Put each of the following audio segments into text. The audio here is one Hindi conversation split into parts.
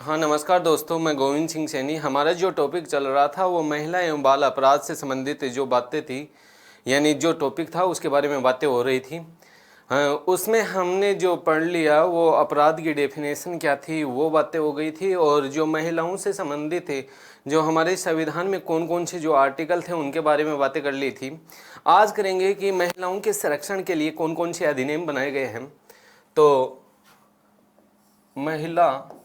हाँ नमस्कार दोस्तों, मैं गोविंद सिंह सैनी। हमारा जो टॉपिक चल रहा था वो महिला एवं बाल अपराध से संबंधित जो बातें थी, यानी जो टॉपिक था उसके बारे में बातें हो रही थी। हाँ, उसमें हमने जो पढ़ लिया वो अपराध की डेफिनेशन क्या थी वो बातें हो गई थी, और जो महिलाओं से संबंधित थे, जो हमारे संविधान में कौन कौन से जो आर्टिकल थे उनके बारे में बातें कर ली थी। आज करेंगे कि महिलाओं के संरक्षण के लिए कौन कौन से अधिनियम बनाए गए हैं। तो महिलाओं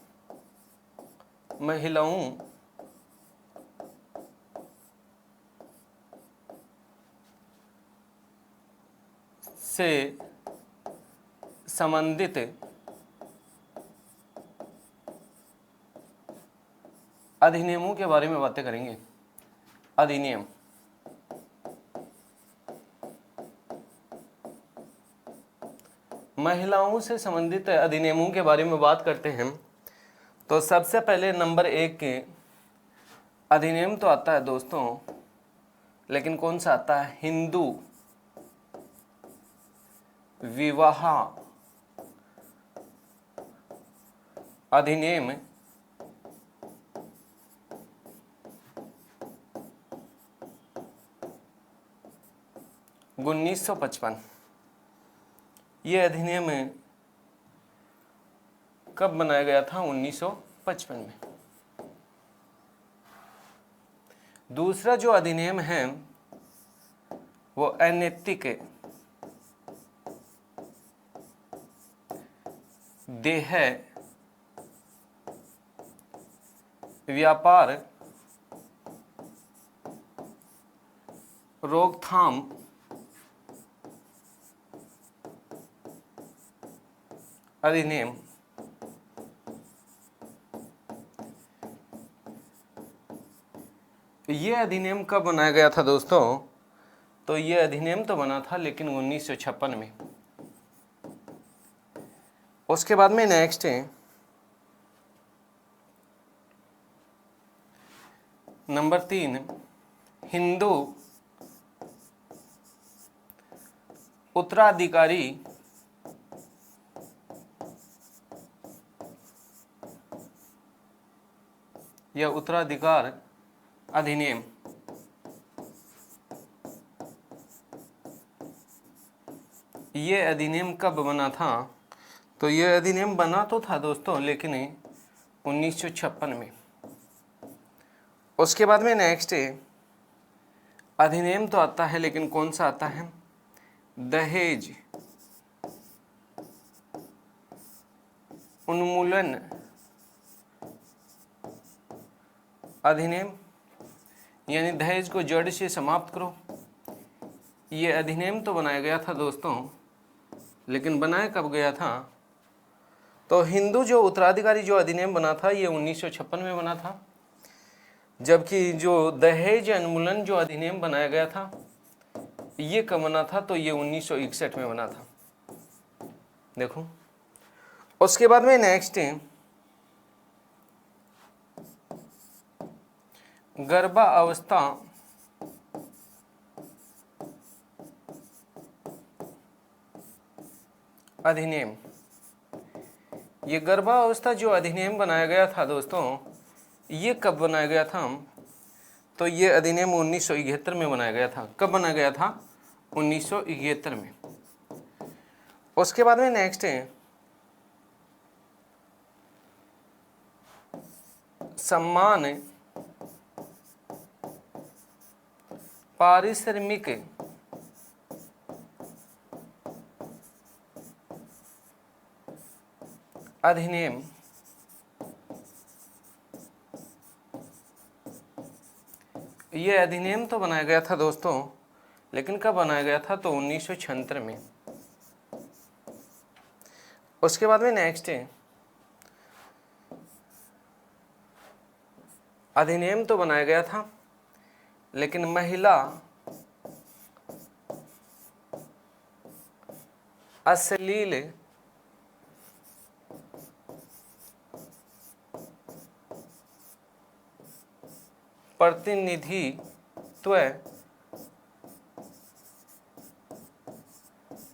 से संबंधित अधिनियमों के बारे में बातें करेंगे। अधिनियम, महिलाओं से संबंधित अधिनियमों के बारे में बात करते हैं तो सबसे पहले नंबर 1 के अधिनियम तो आता है दोस्तों, लेकिन कौन सा आता है? हिंदू विवाह अधिनियम 1955। ये अधिनियम कब बनाया गया था? 1955 में। दूसरा जो अधिनियम है वो अनैतिक देह व्यापार रोकथाम अधिनियम। ये अधिनियम कब बनाया गया था दोस्तों? तो ये अधिनियम तो बना था लेकिन 1956 में। उसके बाद में नेक्स्ट है नंबर 3, हिंदू उत्तराधिकारी या उत्तराधिकार अधिनियम। ये अधिनियम कब बना था? तो ये अधिनियम बना तो था दोस्तों लेकिन 1956 में। उसके बाद में नेक्स्ट अधिनियम तो आता है लेकिन कौन सा आता है? दहेज उन्मूलन अधिनियम, यानी दहेज को जड़ से समाप्त करो। ये अधिनियम तो बनाया गया था दोस्तों, लेकिन बनाया कब गया था? तो हिंदू जो उत्तराधिकारी जो अधिनियम बना था ये 1956 में बना था, जबकि जो दहेज उन्मूलन जो अधिनियम बनाया गया था ये कब बना था? तो ये 1961 में बना था। देखो, उसके बाद में नेक्स्ट गर्भावस्था अधिनियम। ये गर्भावस्था जो अधिनियम बनाया गया था दोस्तों, ये कब बनाया गया था? तो ये अधिनियम 1971 में बनाया गया था। कब बनाया गया था? 1971 में। उसके बाद में नेक्स्ट सम्मान पारिश्रमिक अधिनियम। ये अधिनियम तो बनाया गया था दोस्तों, लेकिन कब बनाया गया था? तो 1976 में। उसके बाद में नेक्स्ट अधिनियम तो बनाया गया था लेकिन महिला अश्लील प्रतिनिधित्व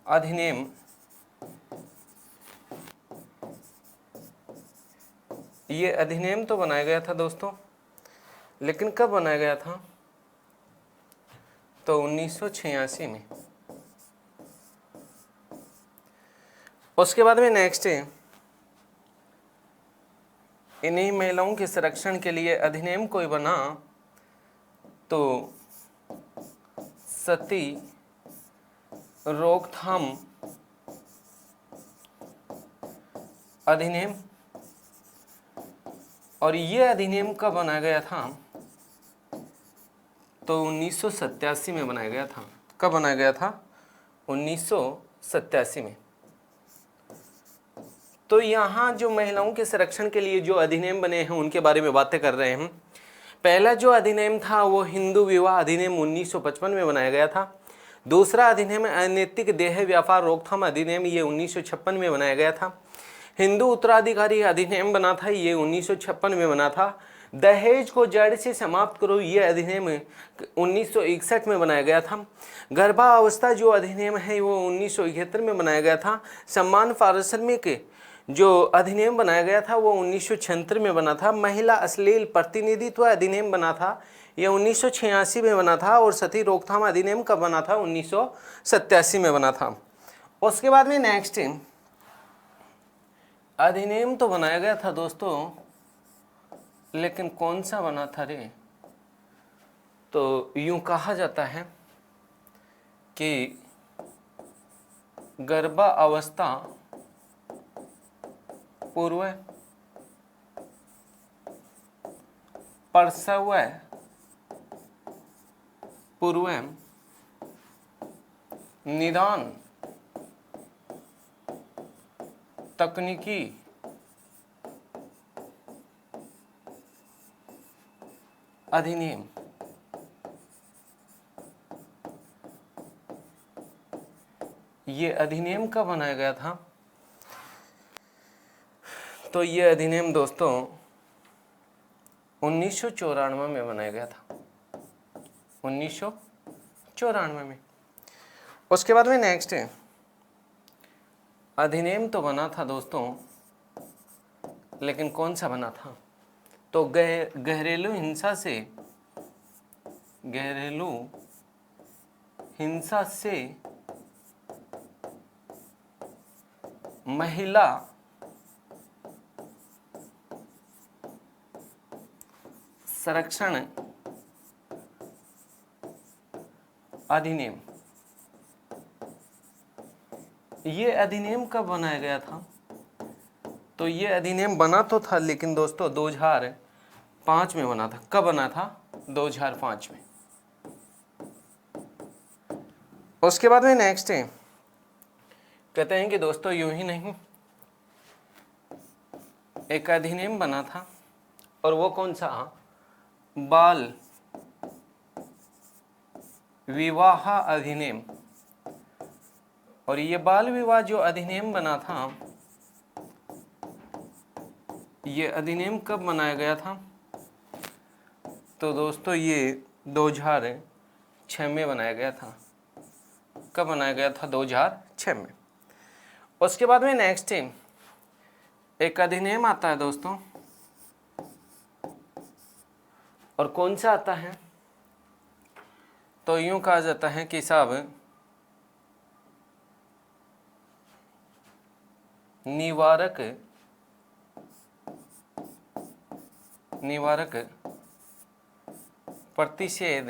अधिनियम ये अधिनियम तो बनाया गया था दोस्तों, लेकिन कब बनाया गया था? तो 1986 में। उसके बाद में नेक्स्ट है, इन्हीं महिलाओं के संरक्षण के लिए अधिनियम कोई बना तो सती रोकथाम अधिनियम। और ये अधिनियम कब बनाया गया था? तो 1987 में बनाया गया था। कब बनाया गया था? 1987 में। तो यहाँ जो महिलाओं के संरक्षण के लिए जो अधिनियम बने हैं उनके बारे में बातें कर रहे हैं। पहला जो अधिनियम था वो हिंदू विवाह अधिनियम 1955 में बनाया गया था। दूसरा अधिनियम अनैतिक देह व्यापार रोकथाम अधिनियम, ये 1956 में बनाया गया था। हिंदू उत्तराधिकारी अधिनियम बना था, ये 1956 में बना था। दहेज को जड़ से समाप्त करो, ये अधिनियम 1961 में बनाया गया था। गर्भावस्था जो अधिनियम है वो 1971 में बनाया गया था। सम्मान पारिश्रमिक जो अधिनियम बनाया गया था वो 1976 में बना था। महिला अश्लील प्रतिनिधित्व अधिनियम बना था, यह 1986 में बना था। और सती रोकथाम अधिनियम कब बना था? 1987 में बना था। उसके बाद में नेक्स्ट अधिनियम तो बनाया गया था दोस्तों, लेकिन कौन सा बना था रे? तो यूं कहा जाता है कि गर्भावस्था पूर्व प्रसव पूर्व निदान तकनीकी अधिनियम। ये अधिनियम कब बनाया गया था? तो ये अधिनियम दोस्तों 1994 में बनाया गया था, 1994 में। उसके बाद में नेक्स्ट है, अधिनियम तो बना था दोस्तों, लेकिन कौन सा बना था? तो घरेलू हिंसा से महिला संरक्षण अधिनियम। ये अधिनियम कब बनाया गया था? तो ये अधिनियम बना तो था, लेकिन दोस्तों 2005 में बना था। कब बना था? 2005 में। उसके बाद में नेक्स्ट है, कहते हैं कि दोस्तों यूं ही नहीं, एक अधिनियम बना था, और वो कौन सा? बाल विवाह अधिनियम। और ये बाल विवाह जो अधिनियम बना था, ये अधिनियम कब बनाया गया था? तो दोस्तों ये 2006 में बनाया गया था। कब बनाया गया था? 2006 में। उसके बाद में नेक्स्ट है, एक अधिनियम आता है दोस्तों, और कौन सा आता है? तो यूं कहा जाता है कि साहब निवारक प्रतिषेध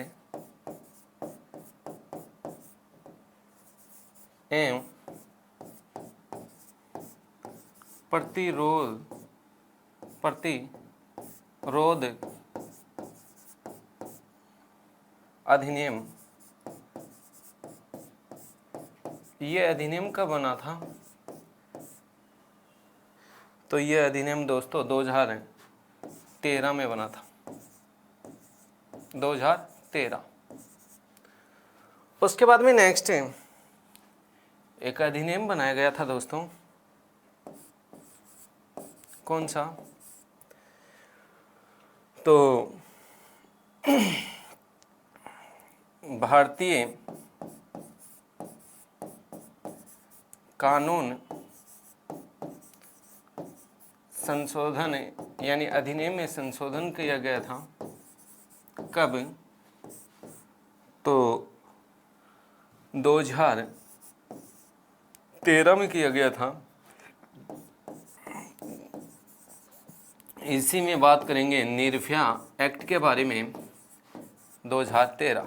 एवं प्रतिरोध अधिनियम। ये अधिनियम कब बना था? तो ये अधिनियम दोस्तों 2013 में बना था, 2013। उसके बाद में नेक्स्ट है, एक अधिनियम बनाया गया था दोस्तों, कौन सा? तो भारतीय कानून संशोधन यानी अधिनियम में संशोधन किया गया था। कब? तो 2013 में किया गया था। इसी में बात करेंगे निर्भया एक्ट के बारे में 2013।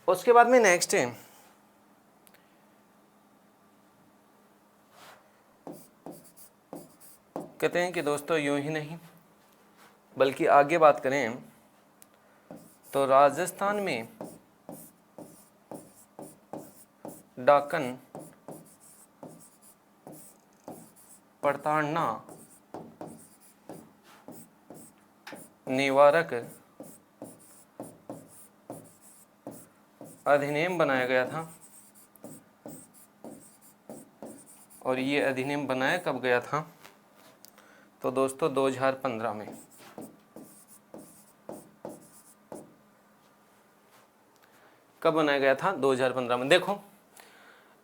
उसके बाद में नेक्स्ट है कहते हैं कि दोस्तों यूं ही नहीं बल्कि आगे बात करें तो राजस्थान में डाकन प्रताड़ना निवारक अधिनियम बनाया गया था। और ये अधिनियम बनाया कब गया था? तो दोस्तों 2015 में। कब बनाया गया था? 2015 में। देखो,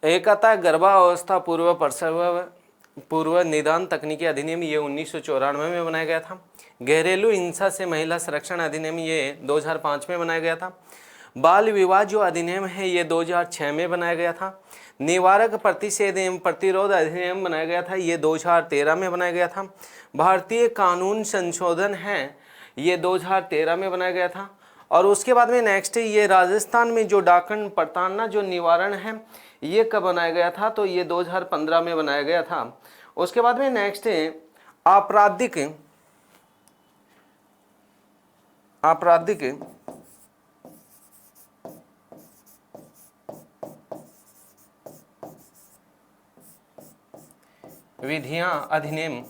एक आता है गर्भावस्था पूर्व प्रसव पूर्व निदान तकनीकी अधिनियम, ये 1994 में बनाया गया था। घरेलू हिंसा से महिला संरक्षण अधिनियम, ये 2005 में बनाया गया था। बाल विवाह जो अधिनियम है ये 2006 में बनाया गया था। निवारक प्रतिषेध एवं प्रतिरोध अधिनियम बनाया गया था, ये 2013 में बनाया गया था। भारतीय कानून संशोधन है, ये 2013 में बनाया गया था। और उसके बाद में नेक्स्ट ये राजस्थान में जो डाकन प्रताड़ना जो निवारण है ये कब बनाया गया था? तो ये 2015 में बनाया गया था। उसके बाद में नेक्स्ट है आपराधिक विधियां अधिनियम,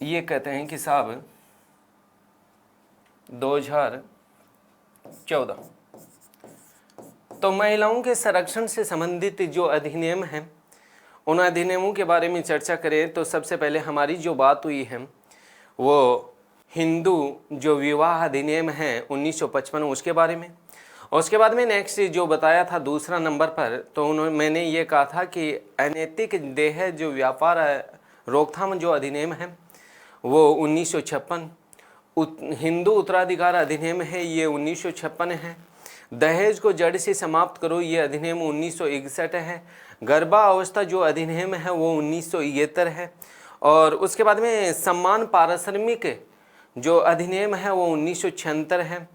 ये कहते हैं कि साहब 2014। तो महिलाओं के संरक्षण से संबंधित जो अधिनियम हैं उन अधिनियमों के बारे में चर्चा करें तो सबसे पहले हमारी जो बात हुई है वो हिंदू जो विवाह अधिनियम है 1955 उसके बारे में। उसके बाद में नेक्स्ट जो बताया था दूसरा नंबर पर, तो मैंने ये कहा था कि अनैतिक देह जो व्यापार रोकथाम जो अधिनियम है वो 1956। हिंदू उत्तराधिकार अधिनियम है ये 1956 है। दहेज को जड़ से समाप्त करो ये अधिनियम 1961 है। गर्भावस्था जो अधिनियम है वो 1973 है। और उसके बाद में सम्मान पारिश्रमिक जो अधिनियम है वो 1976 है।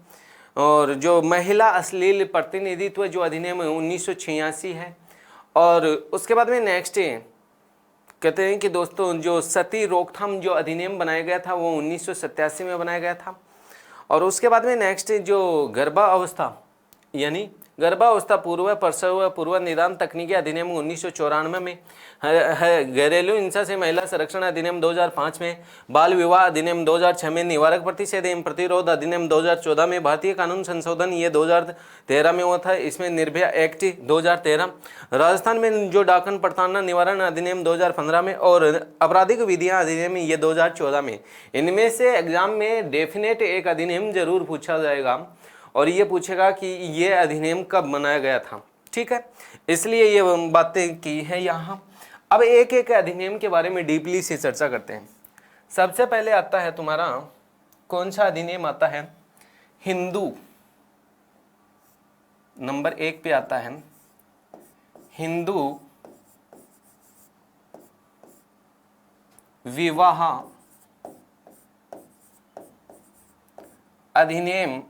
और जो महिला अश्लील प्रतिनिधित्व जो अधिनियम है 1986 है। और उसके बाद में नेक्स्ट कहते हैं कि दोस्तों जो सती रोकथाम जो अधिनियम बनाया गया था वो 1987 में बनाया गया था। और उसके बाद में नेक्स्ट जो गर्भावस्था यानी गर्भावस्था पूर्व प्रसव पूर्व निदान तकनीकी अधिनियम 1994 में है। घरेलू हिंसा से महिला संरक्षण अधिनियम 2005 में, बाल विवाह अधिनियम 2006 में, निवारक प्रतिषेध एवं प्रतिरोध अधिनियम 2014 में, भारतीय कानून संशोधन ये 2013 में हुआ था, इसमें निर्भया एक्ट 2013, राजस्थान में जो डाकन प्रताड़ना निवारण अधिनियम 2015 में और आपराधिक विधियां अधिनियम ये 2014 में। इनमें से एग्जाम में डेफिनेट एक अधिनियम जरूर पूछा जाएगा और ये पूछेगा कि ये अधिनियम कब बनाया गया था। ठीक है, इसलिए ये बातें की है यहाँ। अब एक एक अधिनियम के बारे में डीपली से चर्चा करते हैं। सबसे पहले आता है तुम्हारा कौन सा अधिनियम आता है? हिंदू, नंबर 1 पे आता है हिंदू विवाह अधिनियम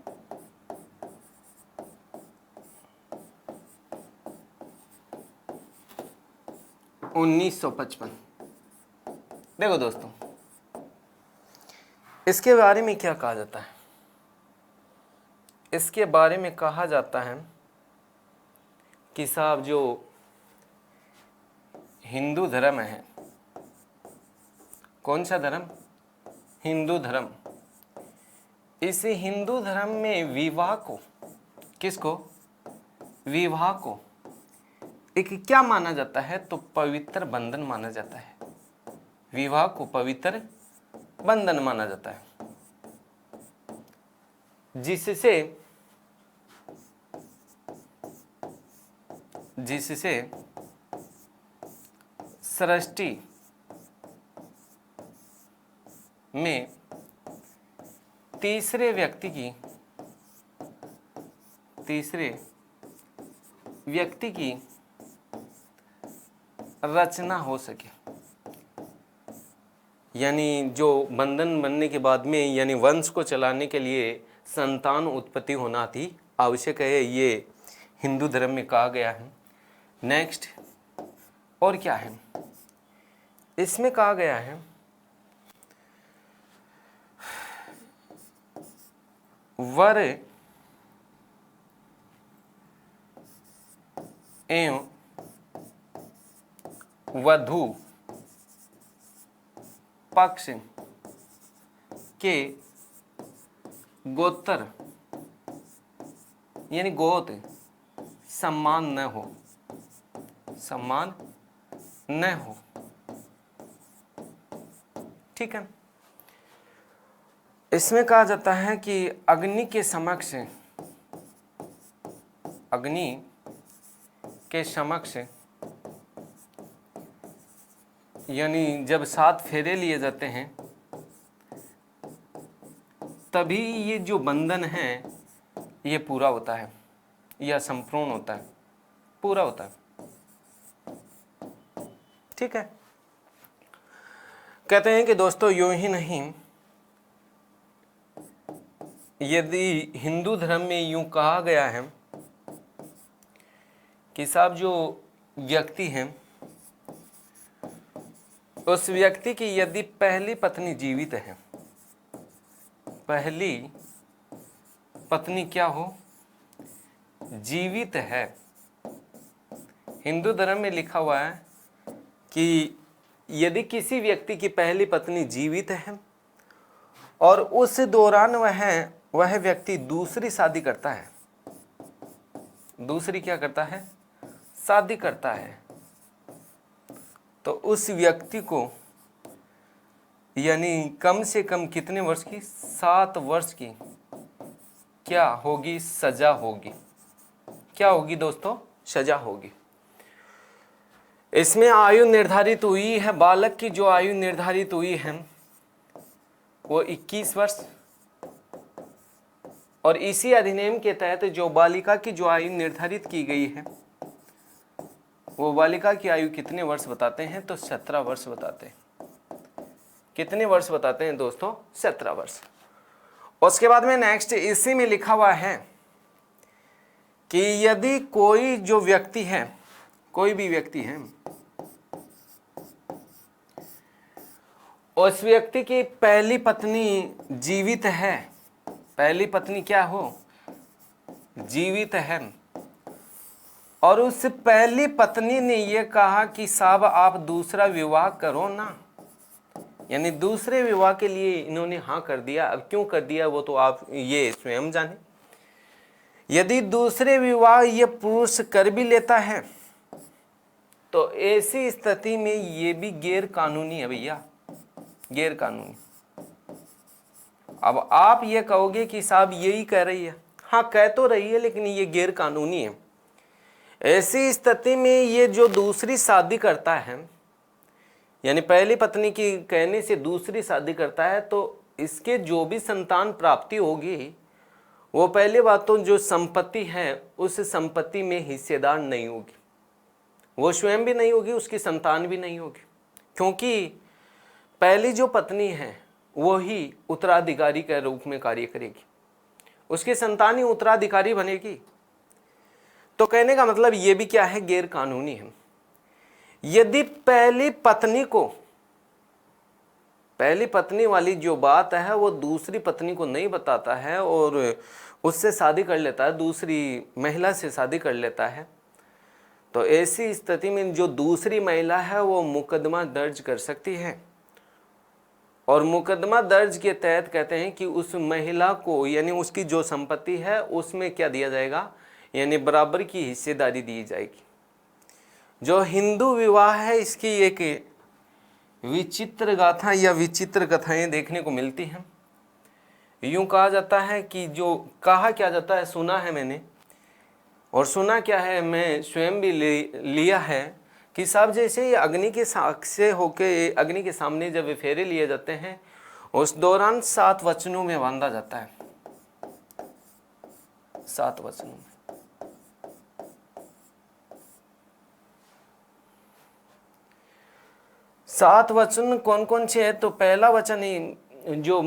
1955। देखो दोस्तों, इसके बारे में क्या कहा जाता है? इसके बारे में कहा जाता है कि साहब जो हिंदू धर्म है, कौन सा धर्म? हिंदू धर्म। इस हिंदू धर्म में विवाह को, किसको? विवाह को एक क्या माना जाता है? तो पवित्र बंधन माना जाता है। विवाह को पवित्र बंधन माना जाता है, जिससे जिससे सृष्टि में तीसरे व्यक्ति की रचना हो सके। यानी जो बंधन बनने के बाद में यानी वंश को चलाने के लिए संतान उत्पत्ति होना अति आवश्यक है, ये हिंदू धर्म में कहा गया है। नेक्स्ट और क्या है, इसमें कहा गया है वर एवं वधू पक्ष के गोत्र यानी गोत समान न हो, ठीक है। इसमें कहा जाता है कि अग्नि के समक्ष यानी जब 7 फेरे लिए जाते हैं तभी ये जो बंधन है ये पूरा होता है या संपूर्ण होता है, पूरा होता है, ठीक है। कहते हैं कि दोस्तों यूं ही नहीं, यदि हिंदू धर्म में यूं कहा गया है कि साहब जो व्यक्ति हैं उस व्यक्ति की यदि पहली पत्नी जीवित है, पहली पत्नी क्या हो, जीवित है। हिंदू धर्म में लिखा हुआ है कि यदि किसी व्यक्ति की पहली पत्नी जीवित है और उस दौरान वह व्यक्ति दूसरी शादी करता है, दूसरी क्या करता है, शादी करता है, तो उस व्यक्ति को यानी कम से कम कितने वर्ष की, 7 वर्ष की क्या होगी, सजा होगी। क्या होगी दोस्तों, सजा होगी। इसमें आयु निर्धारित हुई है, बालक की जो आयु निर्धारित हुई है वो 21 वर्ष, और इसी अधिनियम के तहत जो बालिका की जो आयु निर्धारित की गई है वो बालिका की आयु कितने वर्ष बताते हैं, तो 17 वर्ष बताते हैं। कितने वर्ष बताते हैं दोस्तों, 17 वर्ष। उसके बाद में नेक्स्ट इसी में लिखा हुआ है कि यदि कोई जो व्यक्ति है, कोई भी व्यक्ति है, उस व्यक्ति की पहली पत्नी जीवित है, पहली पत्नी क्या हो, जीवित है, और उस पहली पत्नी ने यह कहा कि साहब आप दूसरा विवाह करो ना, यानी दूसरे विवाह के लिए इन्होंने हाँ कर दिया। अब क्यों कर दिया वो तो आप ये स्वयं जाने। यदि दूसरे विवाह ये पुरुष कर भी लेता है तो ऐसी स्थिति में ये भी गैर कानूनी है भैया, गैर कानूनी। अब आप ये कहोगे कि साहब यही कह रही है, हाँ कह तो रही है लेकिन ये गैर कानूनी है। ऐसी स्थिति में ये जो दूसरी शादी करता है, यानी पहली पत्नी की कहने से दूसरी शादी करता है, तो इसके जो भी संतान प्राप्ति होगी वो पहली बात तो जो संपत्ति है उस संपत्ति में हिस्सेदार नहीं होगी, वो स्वयं भी नहीं होगी, उसकी संतान भी नहीं होगी, क्योंकि पहली जो पत्नी है वो ही उत्तराधिकारी के रूप में कार्य करेगी, उसकी संतान ही उत्तराधिकारी बनेगी। तो कहने का मतलब ये भी क्या है, गैर कानूनी है। यदि पहली पत्नी वाली जो बात है वो दूसरी पत्नी को नहीं बताता है और उससे शादी कर लेता है, दूसरी महिला से शादी कर लेता है, तो ऐसी स्थिति में जो दूसरी महिला है वो मुकदमा दर्ज कर सकती है, और मुकदमा दर्ज के तहत कहते हैं कि उस महिला को यानी उसकी जो संपत्ति है उसमें क्या दिया जाएगा, यानी बराबर की हिस्सेदारी दी जाएगी। जो हिंदू विवाह है इसकी एक विचित्र गाथा या विचित्र कथाएं देखने को मिलती हैं। यूं कहा जाता है कि जो कहा क्या जाता है, सुना है मैंने, और सुना क्या है, मैं स्वयं भी लिया है कि साहब जैसे ये अग्नि के साक्षी होके अग्नि के सामने जब फेरे लिए जाते हैं, उस दौरान 7 वचनों में बांधा जाता है, 7 वचनों में। 7 वचन कौन कौन से है? तो पहला वचन ही जो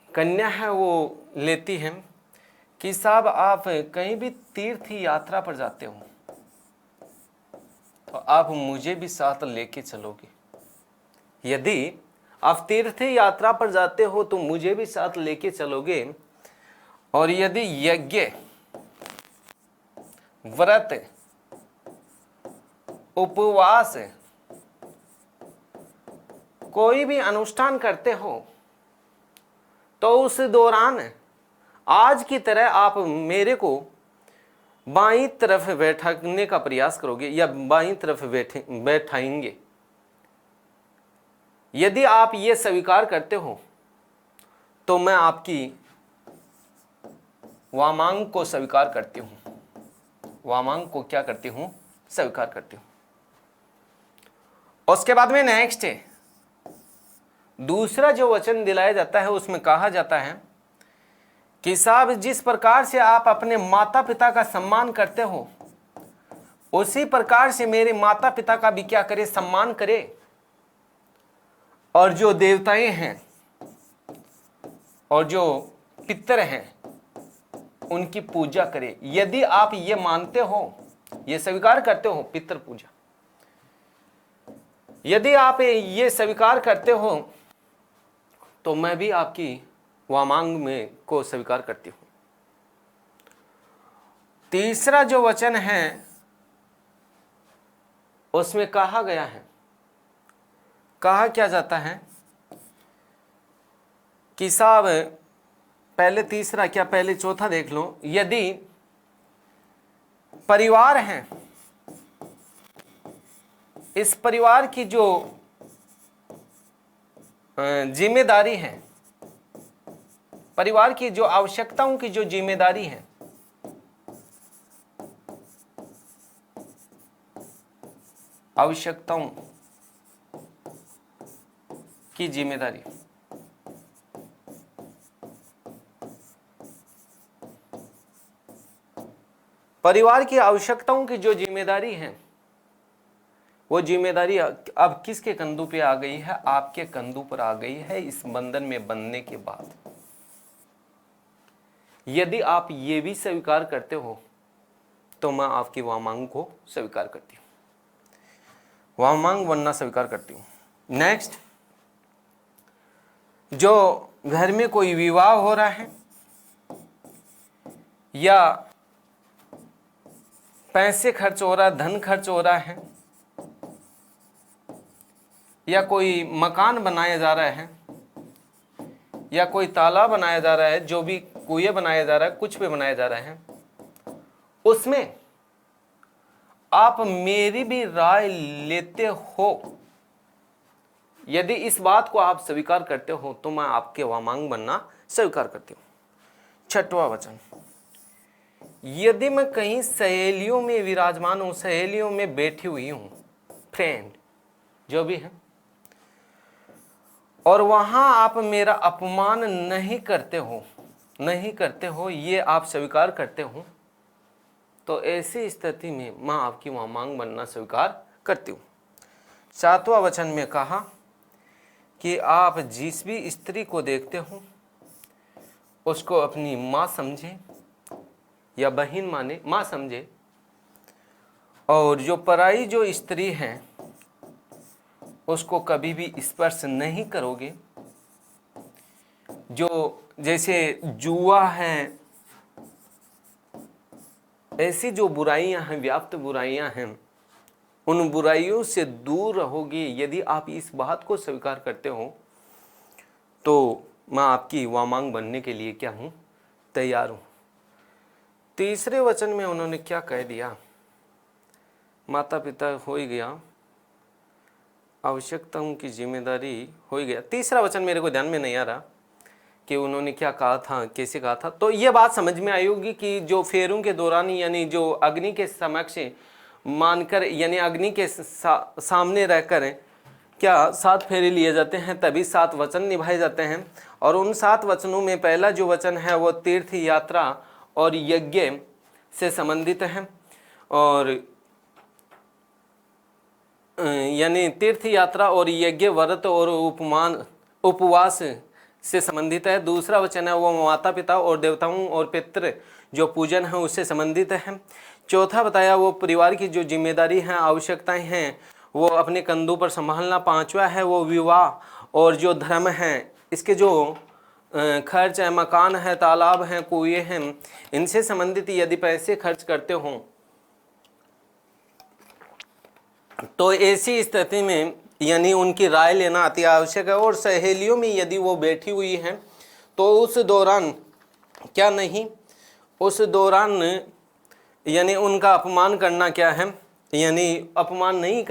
कन्या है वो लेती है कि साहब आप कहीं भी तीर्थ यात्रा पर जाते हो तो आप मुझे भी साथ लेके चलोगे। यदि आप तीर्थ यात्रा पर जाते हो तो मुझे भी साथ लेके चलोगे। और यदि यज्ञ, व्रत, उपवास, कोई भी अनुष्ठान करते हो तो उस दौरान आज की तरह आप मेरे को बाईं तरफ बैठाने का प्रयास करोगे या बाईं तरफ बैठाएंगे। यदि आप ये स्वीकार करते हो तो मैं आपकी वामांग को स्वीकार करती हूं। वामांग को क्या करती हूं? स्वीकार करती हूं। उसके बाद में नेक्स्ट है, दूसरा जो वचन दिलाया जाता है उसमें कहा जाता है कि साहब जिस प्रकार से आप अपने माता पिता का सम्मान करते हो उसी प्रकार से मेरे माता पिता का भी क्या करे? सम्मान करे। और जो देवताएं हैं और जो पितर हैं उनकी पूजा करे। यदि आप ये मानते हो, ये स्वीकार करते हो, पितर पूजा, यदि आप ये स्वीकार करते हो तो मैं भी आपकी वामांग में को स्वीकार करती हूं। तीसरा जो वचन है उसमें कहा गया है, कहा क्या जाता है कि साहब पहले तीसरा क्या, पहले चौथा देख लो। यदि परिवार है, इस परिवार की जो जिम्मेदारी है, परिवार की जो आवश्यकताओं की जो जिम्मेदारी है, आवश्यकताओं की जिम्मेदारी, परिवार की आवश्यकताओं की जो जिम्मेदारी है वो जिम्मेदारी अब किसके कंधों पे आ गई है? आपके कंधों पर आ गई है इस बंधन में बंधने के बाद। यदि आप ये भी स्वीकार करते हो तो मैं आपकी वामांग को स्वीकार करती हूं, वामांग बनना स्वीकार करती हूं। नेक्स्ट, जो घर में कोई विवाह हो रहा है या पैसे खर्च हो रहा है, धन खर्च हो रहा है, या कोई मकान बनाया जा रहा है या कोई तालाब बनाया जा रहा है, जो भी कुएं बनाया जा रहा है, कुछ भी बनाया जा रहा है, उसमें आप मेरी भी राय लेते हो। यदि इस बात को आप स्वीकार करते हो तो मैं आपके वामांग बनना स्वीकार करती हूं। छठवां वचन, यदि मैं कहीं सहेलियों में विराजमान हूं, सहेलियों में बैठी हुई हूं, फ्रेंड जो भी है, और वहां आप मेरा अपमान नहीं करते हो, नहीं करते हो, ये आप स्वीकार करते हो, तो ऐसी स्थिति में मैं आपकी वामांग बनना स्वीकार करती हूं। सातवां वचन में कहा कि आप जिस भी स्त्री को देखते हो उसको अपनी माँ समझे या बहन माने, माँ समझे, और जो पराई जो स्त्री है उसको कभी भी स्पर्श नहीं करोगे। जो जैसे जुआ है, ऐसी जो बुराइयां हैं, व्याप्त बुराइयां हैं, उन बुराइयों से दूर रहोगे। यदि आप इस बात को स्वीकार करते हो तो मैं आपकी वामांग बनने के लिए क्या हूं? तैयार हूं। तीसरे वचन में उन्होंने क्या कह दिया? माता पिता हो ही गया, आवश्यकताओं की जिम्मेदारी हो ही गया। तीसरा वचन मेरे को ध्यान में नहीं आ रहा कि उन्होंने क्या कहा था, कैसे कहा था। तो ये बात समझ में आई होगी कि जो फेरों के दौरान यानी जो अग्नि के समक्ष मानकर यानी अग्नि के सामने रहकर क्या 7 फेरे लिए जाते हैं, तभी 7 वचन निभाए जाते हैं। और उन 7 वचनों में पहला जो वचन है वो तीर्थ यात्रा और यज्ञ से संबंधित है। और यानी तीर्थ यात्रा और यज्ञ, व्रत और उपवास से संबंधित है। दूसरा वचन है वो माता पिता और देवताओं और पितृ जो पूजन है उससे संबंधित है। चौथा बताया वो परिवार की जो जिम्मेदारी हैं, आवश्यकताएं हैं, वो अपने कंधों पर संभालना। पांचवा है वो विवाह और जो धर्म है, इसके जो खर्च है, मकान है, तालाब हैं, कुएं हैं, इनसे संबंधित यदि पैसे खर्च करते हों तो ऐसी स्थिति में यानी उनकी राय लेना अति आवश्यक है। और सहेलियों में यदि वो बैठी हुई हैं तो उस दौरान क्या नहीं, उस दौरान यानी उनका अपमान करना क्या है, यानी अपमान नहीं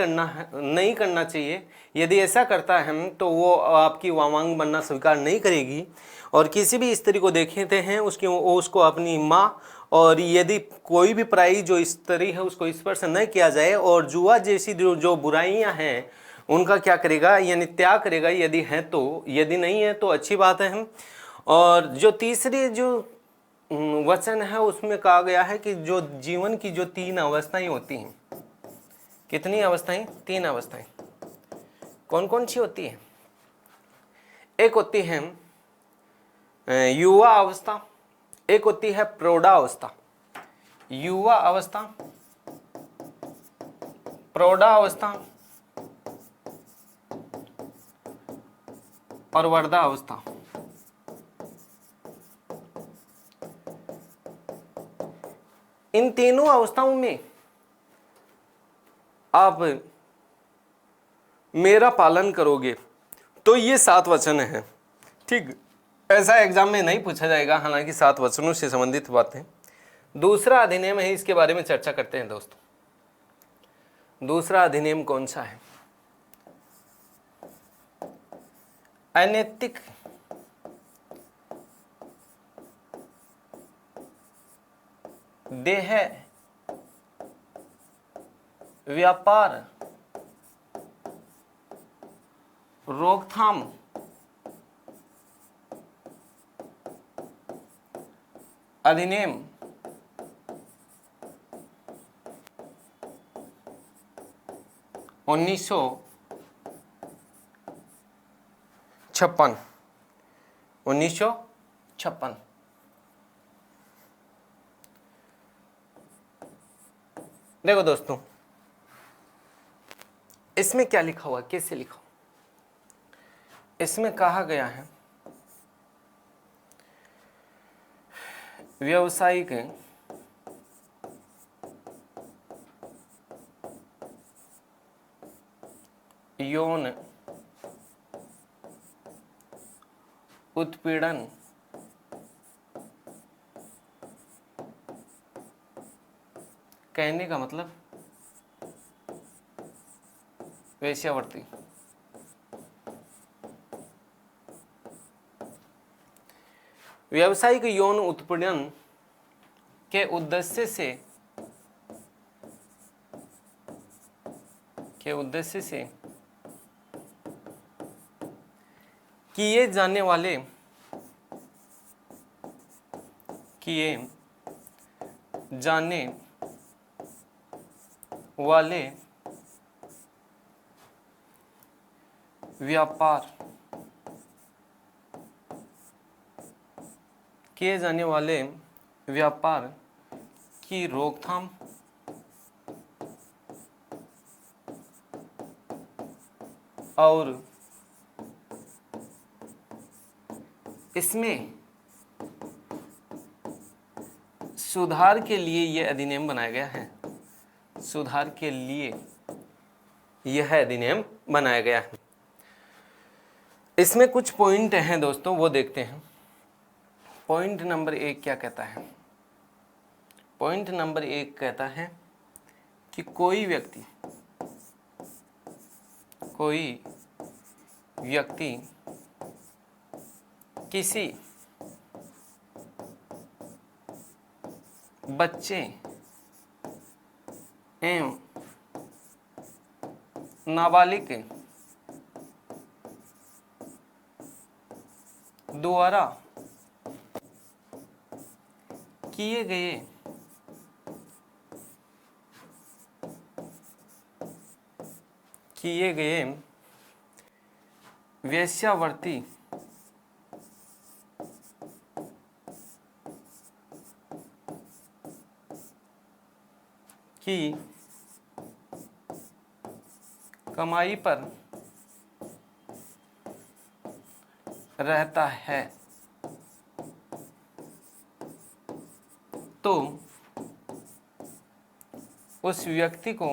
करना चाहिए। यदि ऐसा करता है तो वो आपकी वामांग बनना स्वीकार नहीं करेगी। और किसी भी स्त्री को देखते हैं उसको अपनी माँ, और यदि कोई भी पराई जो स्त्री है उसको स्पर्श न किया जाए। और जुआ जैसी जो बुराइयां हैं उनका क्या करेगा, यानी त्याग करेगा यदि है तो, यदि नहीं है तो अच्छी बात है। और जो तीसरी जो वचन है उसमें कहा गया है कि जो जीवन की जो 3 अवस्थाएं होती हैं, कितनी अवस्थाएं, 3 अवस्थाएं कौन कौन सी होती है। एक होती है युवा अवस्था, एक होती है प्रौढ़ावस्था। युवा अवस्था, प्रौढ़ावस्था और वृद्धावस्था। इन तीनों अवस्थाओं में आप मेरा पालन करोगे तो ये 7 वचन हैं। ठीक, ऐसा एग्जाम में नहीं पूछा जाएगा, हालांकि 7 वचनों से संबंधित बातें। दूसरा अधिनियम है, इसके बारे में चर्चा करते हैं दोस्तों। दूसरा अधिनियम कौन सा है? अनैतिक देह व्यापार रोकथाम अधिनियम 1956। देखो दोस्तों, इसमें क्या लिखा हुआ, कैसे लिखा हुआ? इसमें कहा गया है व्यावसायिक यौन उत्पीड़न कहने का मतलब वेश्यावृत्ति। व्यावसायिक यौन उत्पीड़न के उद्देश्य से किए जाने वाले व्यापार, किए जाने वाले व्यापार की रोकथाम और इसमें सुधार के लिए यह अधिनियम बनाया गया है। सुधार के लिए यह अधिनियम बनाया गया है। इसमें कुछ पॉइंट हैं दोस्तों, वो देखते हैं। पॉइंट नंबर 1 क्या कहता है? पॉइंट नंबर 1 कहता है कि कोई व्यक्ति किसी बच्चे एवं नाबालिग द्वारा किए गए वेश्यावृत्ति की कमाई पर रहता है तो उस व्यक्ति को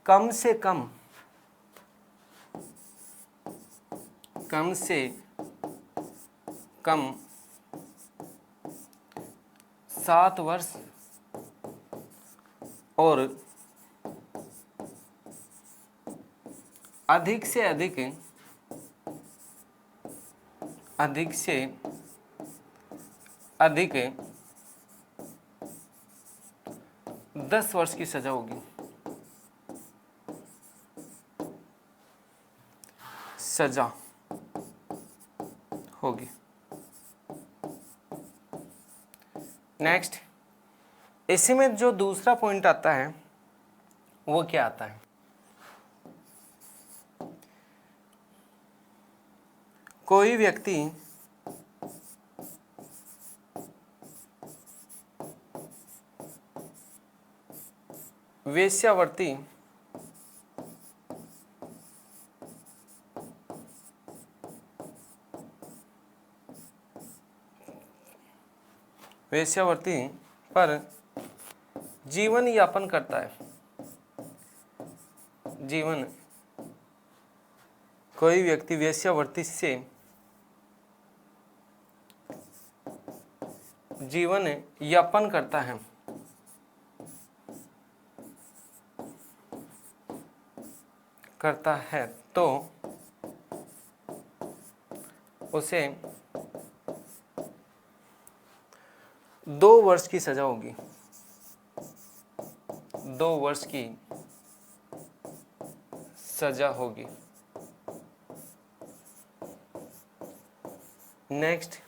कम से कम 7 वर्ष और अधिक से अधिक 10 वर्ष की सजा होगी। नेक्स्ट, इसी में जो दूसरा पॉइंट आता है वो क्या आता है? कोई व्यक्ति वेश्यावृत्ति पर जीवन यापन करता है। कोई व्यक्ति वेश्यावृत्ति से जीवन यापन करता है तो उसे 2 वर्ष की सजा होगी। 2 वर्ष की सजा होगी। नेक्स्ट,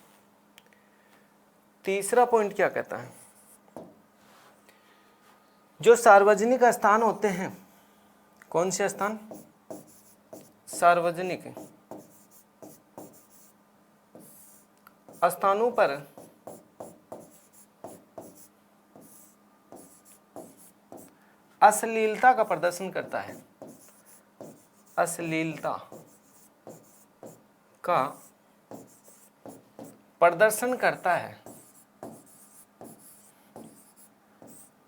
तीसरा पॉइंट क्या कहता है? जो सार्वजनिक स्थान होते हैं, कौन से स्थान? सार्वजनिक स्थानों पर अश्लीलता का प्रदर्शन करता है। अश्लीलता का प्रदर्शन करता है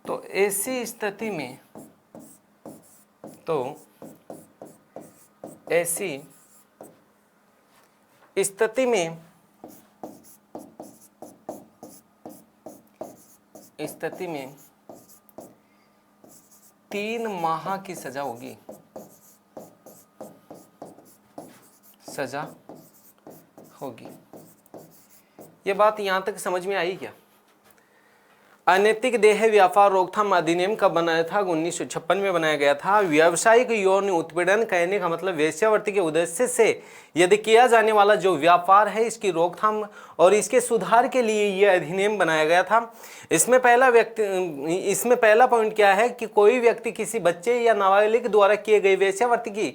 तो ऐसी स्थिति में स्थिति में 3 माह की सजा होगी। ये बात यहां तक समझ में आई क्या? अनैतिक देह व्यापार रोकथाम अधिनियम कब बनाया था? 1956 में बनाया गया था। व्यावसायिक यौन उत्पीड़न कहने का मतलब वेश्यावृत्ति के उद्देश्य से यदि किया जाने वाला जो व्यापार है इसकी रोकथाम और इसके सुधार के लिए यह अधिनियम बनाया गया था। इसमें पहला पॉइंट क्या है कि कोई व्यक्ति किसी बच्चे या नाबालिग द्वारा किए गए वेश्यावृत्ति की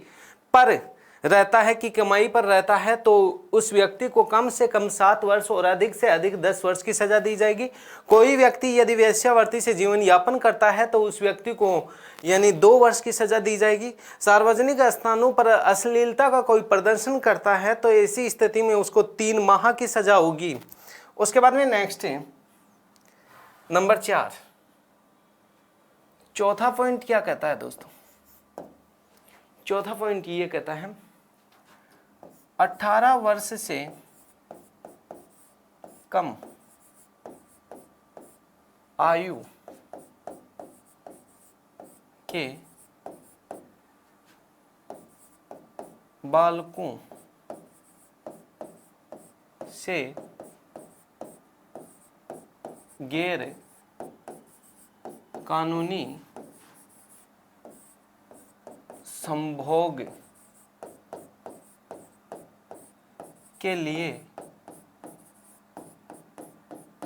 पर रहता है कि कमाई पर रहता है तो उस व्यक्ति को कम से कम 7 वर्ष और अधिक से अधिक 10 वर्ष की सजा दी जाएगी। कोई व्यक्ति यदि वेश्यावृत्ति से जीवन यापन करता है तो उस व्यक्ति को यानी 2 वर्ष की सजा दी जाएगी। सार्वजनिक स्थानों पर अश्लीलता का कोई प्रदर्शन करता है तो ऐसी स्थिति में उसको 3 माह की सजा होगी। उसके बाद में नेक्स्ट है नंबर 4। चौथा पॉइंट क्या कहता है दोस्तों? चौथा पॉइंट ये कहता है 18 वर्ष से कम आयु के बालकों से गैर कानूनी संभोग के लिए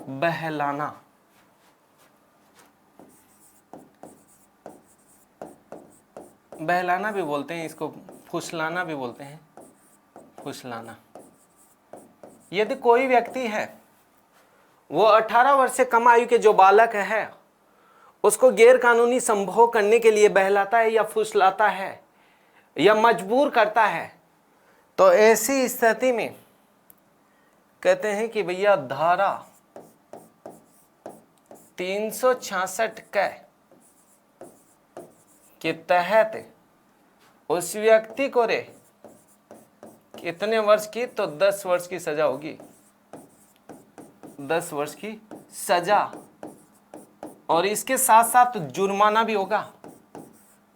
बहलाना। बहलाना भी बोलते हैं इसको, फुसलाना भी बोलते हैं, फुसलाना। यदि कोई व्यक्ति है वो 18 वर्ष से कम आयु के जो बालक है उसको गैर कानूनी संभोग करने के लिए बहलाता है या फुसलाता है या मजबूर करता है, तो ऐसी स्थिति में कहते हैं कि भैया धारा 366 के तहत उस व्यक्ति को रे कितने वर्ष की, तो 10 वर्ष की सजा होगी, 10 वर्ष की सजा, और इसके साथ साथ जुर्माना भी होगा।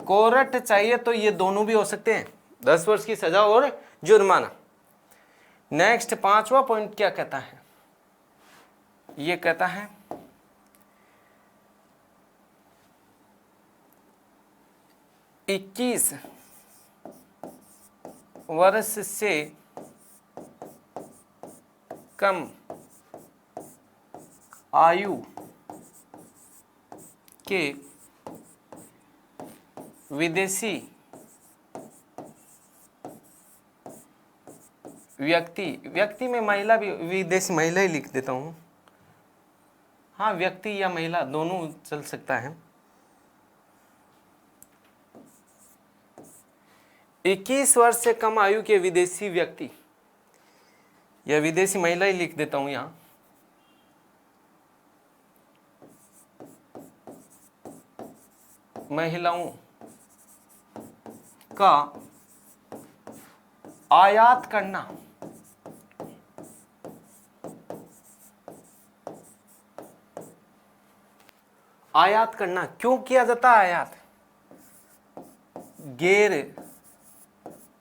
कोर्ट चाहिए तो ये दोनों भी हो सकते हैं, 10 वर्ष की सजा और जुर्माना। नेक्स्ट 5वां पॉइंट क्या कहता है, ये कहता है 21 वर्ष से कम आयु के विदेशी व्यक्ति में महिला भी, विदेशी महिला ही लिख देता हूं, हाँ व्यक्ति या महिला दोनों चल सकता है। 21 वर्ष से कम आयु के विदेशी व्यक्ति या विदेशी महिला ही लिख देता हूं यहां, महिलाओं का आयात करना क्यों किया जाता है आयात, गैर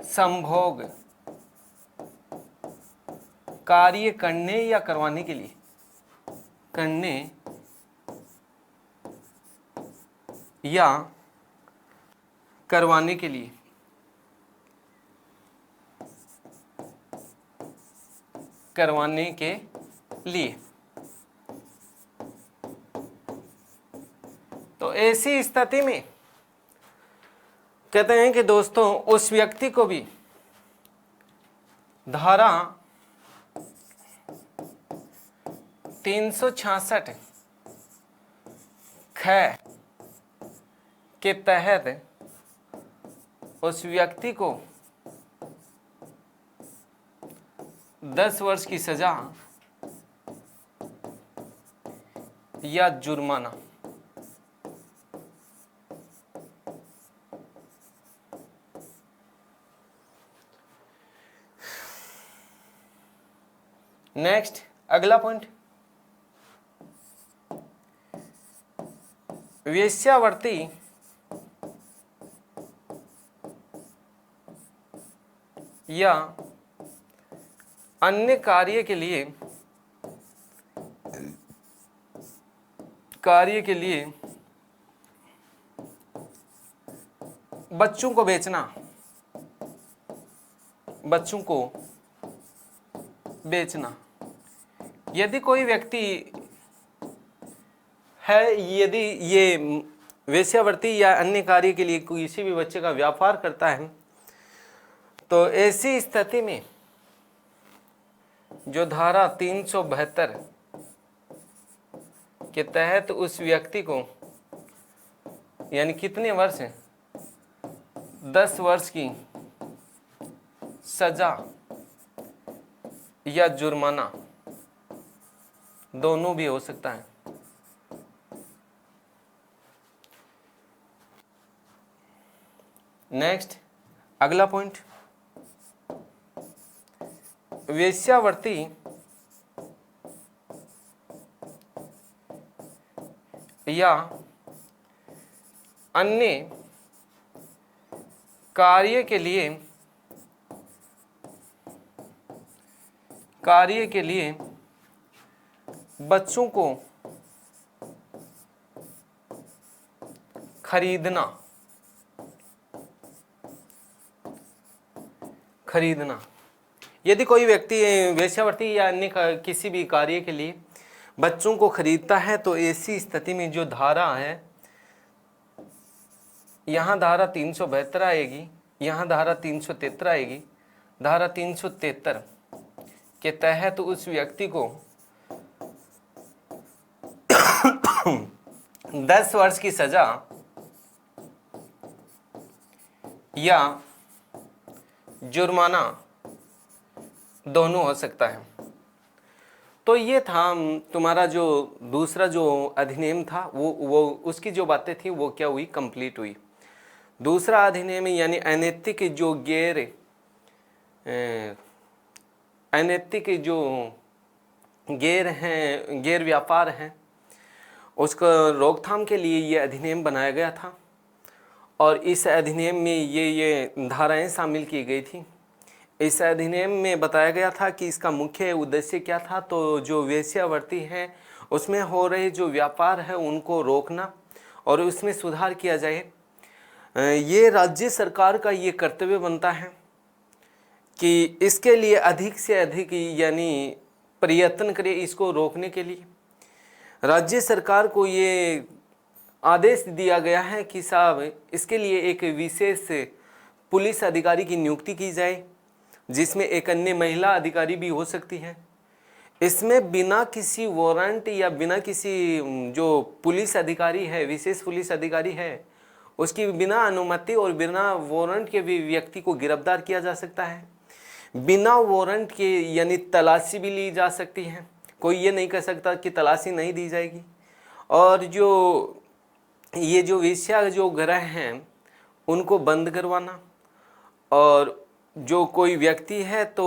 संभोग कार्य करने या करवाने के लिए, करने या करवाने के लिए, करवाने के लिए। तो ऐसी स्थिति में कहते हैं कि दोस्तों उस व्यक्ति को भी धारा 366 ख के तहत उस व्यक्ति को 10 वर्ष की सजा या जुर्माना। नेक्स्ट अगला पॉइंट, वेश्यावृत्ति या अन्य कार्य के लिए बच्चों को बेचना। यदि कोई व्यक्ति है, यदि ये वेश्यावृत्ति या अन्य कार्य के लिए किसी भी बच्चे का व्यापार करता है, तो ऐसी स्थिति में जो धारा 372 के तहत उस व्यक्ति को यानी कितने वर्ष, 10 वर्ष की सजा या जुर्माना दोनों भी हो सकता है। नेक्स्ट अगला पॉइंट, वेश्यावृत्ति या अन्य कार्य के लिए कार्य के लिए बच्चों को खरीदना। यदि कोई व्यक्ति वेश्यावृत्ति या अन्य किसी भी कार्य के लिए बच्चों को खरीदता है तो ऐसी स्थिति में जो धारा है, यहाँ धारा 372 आएगी, यहाँ धारा 373 आएगी। धारा 373 के तहत उस व्यक्ति को 10 वर्ष की सजा या जुर्माना दोनों हो सकता है। तो ये था तुम्हारा जो दूसरा जो अधिनियम था, वो उसकी जो बातें थी वो क्या हुई, कंप्लीट हुई। दूसरा अधिनियम यानी अनैतिक जो गैर व्यापार हैं, उसको रोकथाम के लिए ये अधिनियम बनाया गया था। और इस अधिनियम में ये धाराएं शामिल की गई थी। इस अधिनियम में बताया गया था कि इसका मुख्य उद्देश्य क्या था, तो जो वेश्यावृत्ति है उसमें हो रहे जो व्यापार है उनको रोकना और उसमें सुधार किया जाए। ये राज्य सरकार का ये कर्तव्य बनता है कि इसके लिए अधिक से अधिक यानी प्रयत्न करे इसको रोकने के लिए। राज्य सरकार को ये आदेश दिया गया है कि साहब इसके लिए एक विशेष पुलिस अधिकारी की नियुक्ति की जाए, जिसमें एक अन्य महिला अधिकारी भी हो सकती है। इसमें बिना किसी वारंट या बिना किसी जो पुलिस अधिकारी है, विशेष पुलिस अधिकारी है, उसकी बिना अनुमति और बिना वारंट के भी व्यक्ति को गिरफ्तार किया जा सकता है। बिना वारंट के यानी तलाशी भी ली जा सकती है, कोई ये नहीं कह सकता कि तलाशी नहीं दी जाएगी। और ये जो वेश्या जो गृह हैं उनको बंद करवाना, और जो कोई व्यक्ति है तो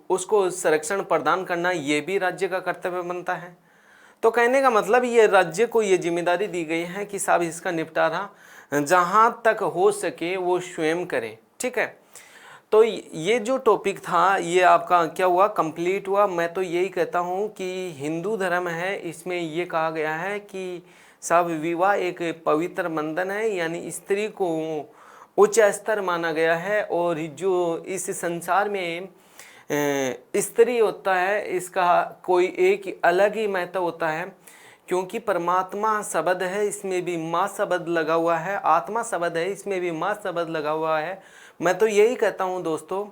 उसको संरक्षण प्रदान करना, ये भी राज्य का कर्तव्य बनता है। तो कहने का मतलब ये राज्य को ये जिम्मेदारी दी गई है कि साहब इसका निपटारा जहाँ तक हो सके वो स्वयं करें। ठीक है, तो ये जो टॉपिक था ये आपका क्या हुआ, कंप्लीट हुआ। मैं तो यही कहता हूँ कि हिंदू धर्म है, इसमें ये कहा गया है कि साहब विवाह एक पवित्र बंधन है, यानी स्त्री को उच्च स्तर माना गया है। और जो इस संसार में स्त्री होता है इसका कोई एक अलग ही महत्व होता है, क्योंकि परमात्मा शब्द है, इसमें भी माँ शब्द लगा हुआ है, आत्मा शब्द है, इसमें भी माँ शब्द लगा हुआ है। मैं तो यही कहता हूँ दोस्तों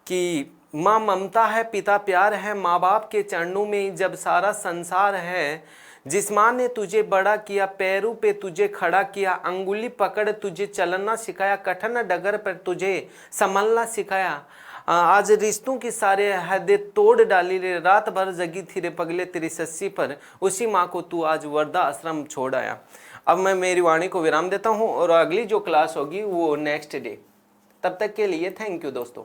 कि माँ ममता है, पिता प्यार है, माँ बाप के चरणों में जब सारा संसार है, जिस माँ ने तुझे बड़ा किया, पैरों पे तुझे खड़ा किया, अंगुली पकड़ तुझे चलना सिखाया, कठिन डगर पर तुझे संभलना सिखाया, आज रिश्तों की सारे हदें तोड़ डाली रे, रात भर जगी थी रे पगले तेरी सस्सी पर, उसी माँ को तू आज वर्धा आश्रम छोड़ आया। अब मैं मेरी वाणी को विराम देता हूँ और अगली जो क्लास होगी वो नेक्स्ट डे। तब तक के लिए थैंक यू दोस्तों।